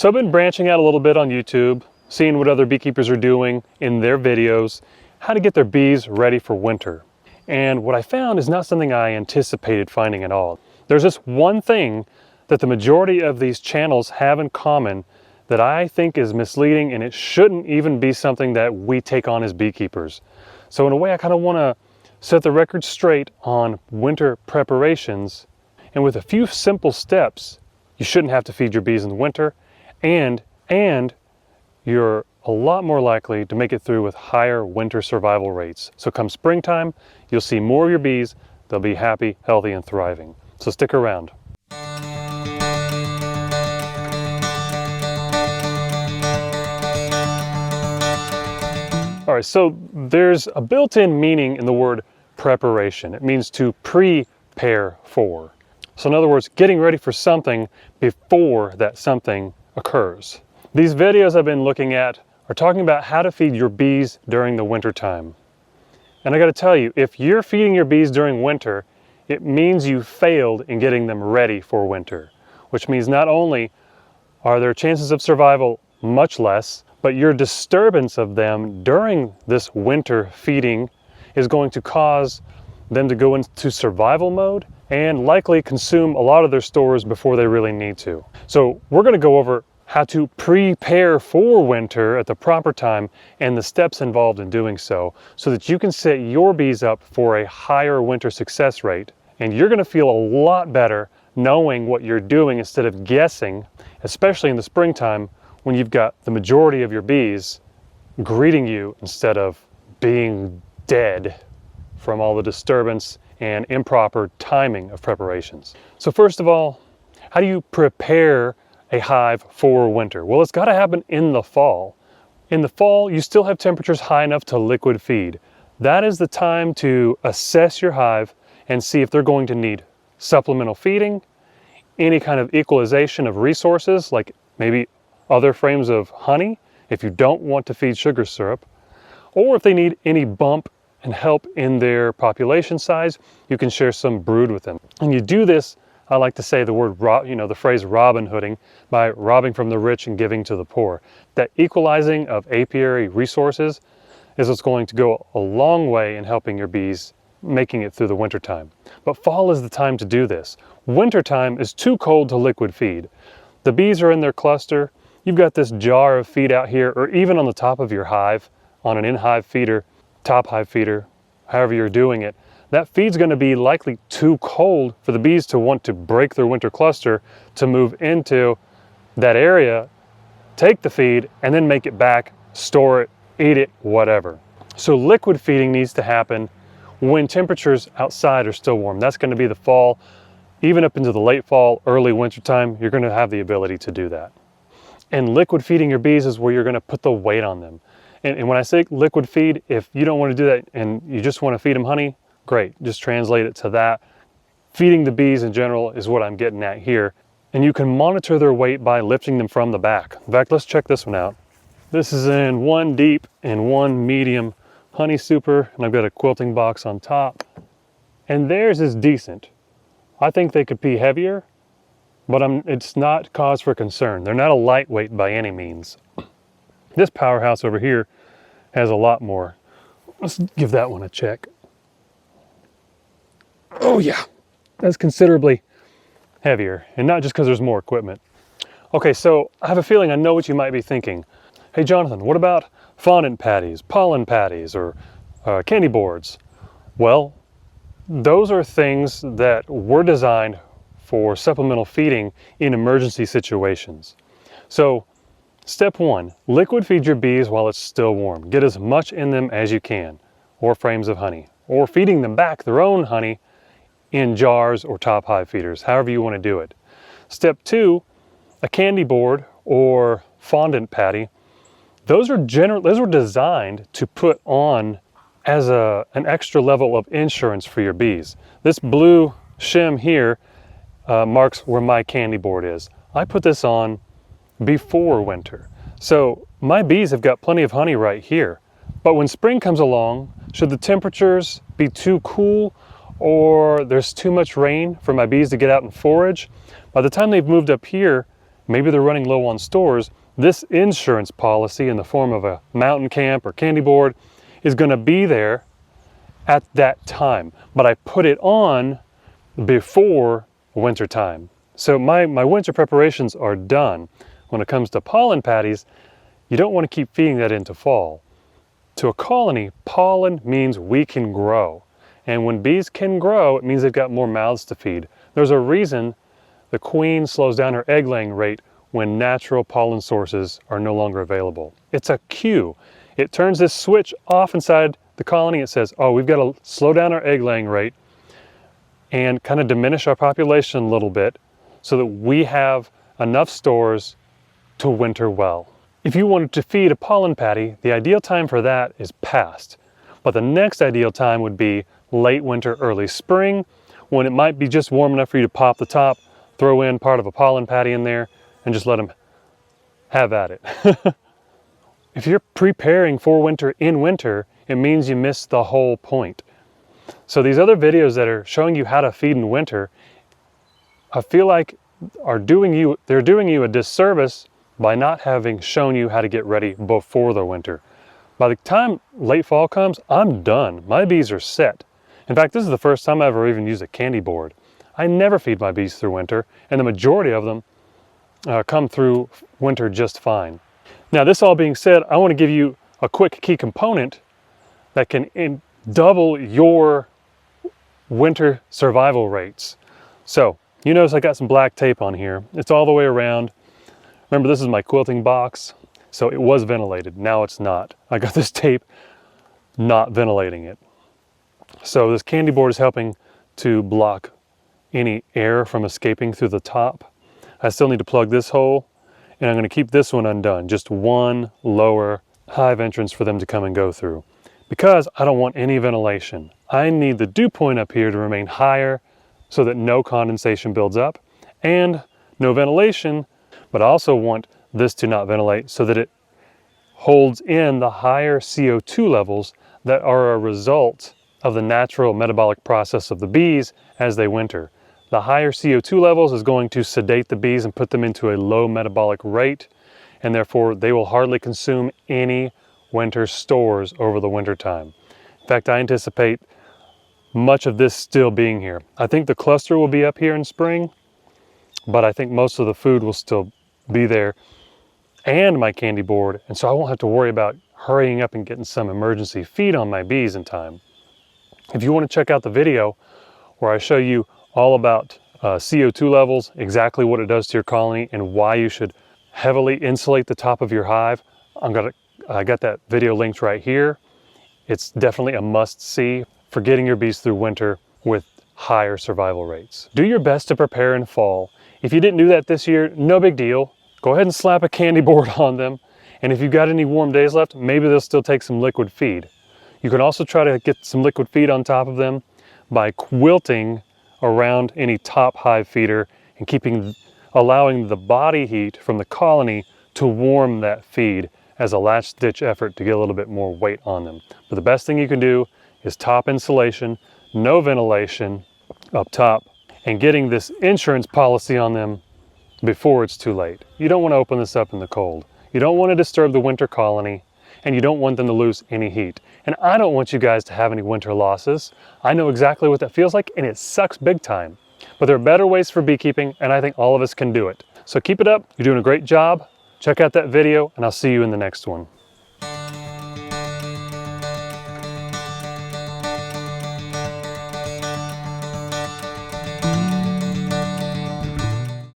So I've been branching out a little bit on YouTube, seeing what other beekeepers are doing in their videos, how to get their bees ready for winter. And what I found is not something I anticipated finding at all. There's just one thing that the majority of these channels have in common that I think is misleading, and it shouldn't even be something that we take on as beekeepers. So in a way, I kind of want to set the record straight on winter preparations, and with a few simple steps, you shouldn't have to feed your bees in the winter, and you're a lot more likely to make it through with higher winter survival rates. So come springtime, you'll see more of your bees. They'll be happy, healthy, and thriving. So stick around. All right, so there's a built-in meaning in the word preparation. It means to prepare for. So in other words, getting ready for something before that something occurs. These videos I've been looking at are talking about how to feed your bees during the winter time. And I got to tell you, if you're feeding your bees during winter, it means you failed in getting them ready for winter, which means not only are their chances of survival much less, but your disturbance of them during this winter feeding is going to cause them to go into survival mode and likely consume a lot of their stores before they really need to. So we're going to go over how to prepare for winter at the proper time and the steps involved in doing so that you can set your bees up for a higher winter success rate. And you're going to feel a lot better knowing what you're doing instead of guessing, especially in the springtime when you've got the majority of your bees greeting you instead of being dead from all the disturbance and improper timing of preparations. So first of all, how do you prepare a hive for winter? Well, it's got to happen in the fall. In the fall, you still have temperatures high enough to liquid feed. That is the time to assess your hive and see if they're going to need supplemental feeding, any kind of equalization of resources, like maybe other frames of honey, if you don't want to feed sugar syrup, or if they need any bump and help in their population size, you can share some brood with them. And you do this, I like to say the word, the phrase Robin Hooding, by robbing from the rich and giving to the poor. That equalizing of apiary resources is what's going to go a long way in helping your bees making it through the winter time. But fall is the time to do this. Winter time is too cold to liquid feed. The bees are in their cluster. You've got this jar of feed out here, or even on the top of your hive, on an in-hive feeder, top hive feeder, however you're doing it. That feed's going to be likely too cold for the bees to want to break their winter cluster to move into that area, take the feed, and then make it back, store it, eat it, whatever. So liquid feeding needs to happen when temperatures outside are still warm. That's going to be the fall. Even up into the late fall, early winter time, you're going to have the ability to do that. And liquid feeding your bees is where you're going to put the weight on them. And when I say liquid feed, if you don't want to do that and you just want to feed them honey, great, just translate it to that. Feeding the bees in general is what I'm getting at here. And you can monitor their weight by lifting them from the back. In fact, let's check this one out. This is in 1 deep and 1 medium honey super, and I've got a quilting box on top. And theirs is decent. I think they could be heavier, but it's not cause for concern. They're not a lightweight by any means. This powerhouse over here has a lot more. Let's give that one a check. Oh yeah, that's considerably heavier, and not just because there's more equipment. Okay, so I have a feeling I know what you might be thinking. Hey Jonathan, what about fondant patties, pollen patties, or candy boards? Well, those are things that were designed for supplemental feeding in emergency situations. So step 1, liquid feed your bees while it's still warm. Get as much in them as you can, or frames of honey, or feeding them back their own honey in jars or top hive feeders, however you want to do it. Step 2, a candy board or fondant patty. Those were designed to put on as an extra level of insurance for your bees. This blue shim here marks where my candy board is. I put this on before winter. So my bees have got plenty of honey right here. But when spring comes along, should the temperatures be too cool or there's too much rain for my bees to get out and forage, by the time they've moved up here, maybe they're running low on stores, this insurance policy in the form of a mountain camp or candy board is going to be there at that time. But I put it on before winter time. So my winter preparations are done. When it comes to pollen patties, you don't want to keep feeding that into fall. To a colony, pollen means we can grow. And when bees can grow, it means they've got more mouths to feed. There's a reason the queen slows down her egg laying rate when natural pollen sources are no longer available. It's a cue. It turns this switch off inside the colony. It says, oh, we've got to slow down our egg laying rate and kind of diminish our population a little bit so that we have enough stores to winter well. If you wanted to feed a pollen patty, the ideal time for that is past. But the next ideal time would be late winter, early spring, when it might be just warm enough for you to pop the top, throw in part of a pollen patty in there, and just let them have at it. If you're preparing for winter in winter, it means you missed the whole point. So these other videos that are showing you how to feed in winter, I feel like they're doing you a disservice by not having shown you how to get ready before the winter. By the time late fall comes, I'm done. My bees are set. In fact, this is the first time I've ever even used a candy board. I never feed my bees through winter, and the majority of them come through winter just fine. Now, this all being said, I want to give you a quick key component that can double your winter survival rates. So, you notice I got some black tape on here. It's all the way around. Remember, this is my quilting box, so it was ventilated. Now it's not. I got this tape not ventilating it. So this candy board is helping to block any air from escaping through the top. I still need to plug this hole, and I'm going to keep this one undone. Just one lower hive entrance for them to come and go through, because I don't want any ventilation. I need the dew point up here to remain higher so that no condensation builds up and no ventilation, but I also want this to not ventilate so that it holds in the higher CO2 levels that are a result of the natural metabolic process of the bees as they winter. The higher CO2 levels is going to sedate the bees and put them into a low metabolic rate, and therefore they will hardly consume any winter stores over the winter time. In fact, I anticipate much of this still being here. I think the cluster will be up here in spring, but I think most of the food will still be there and my candy board, and so I won't have to worry about hurrying up and getting some emergency feed on my bees in time. If you want to check out the video where I show you all about CO2 levels, exactly what it does to your colony, and why you should heavily insulate the top of your hive, I got that video linked right here. It's definitely a must-see for getting your bees through winter with higher survival rates. Do your best to prepare in fall. If you didn't do that this year, no big deal. Go ahead and slap a candy board on them, and if you've got any warm days left, maybe they'll still take some liquid feed. You can also try to get some liquid feed on top of them by quilting around any top hive feeder and allowing the body heat from the colony to warm that feed as a last ditch effort to get a little bit more weight on them. But the best thing you can do is top insulation, no ventilation up top, and getting this insurance policy on them before it's too late. You don't want to open this up in the cold. You don't want to disturb the winter colony, and you don't want them to lose any heat. And I don't want you guys to have any winter losses. I know exactly what that feels like, and it sucks big time. But there are better ways for beekeeping, and I think all of us can do it. So keep it up. You're doing a great job. Check out that video, and I'll see you in the next one.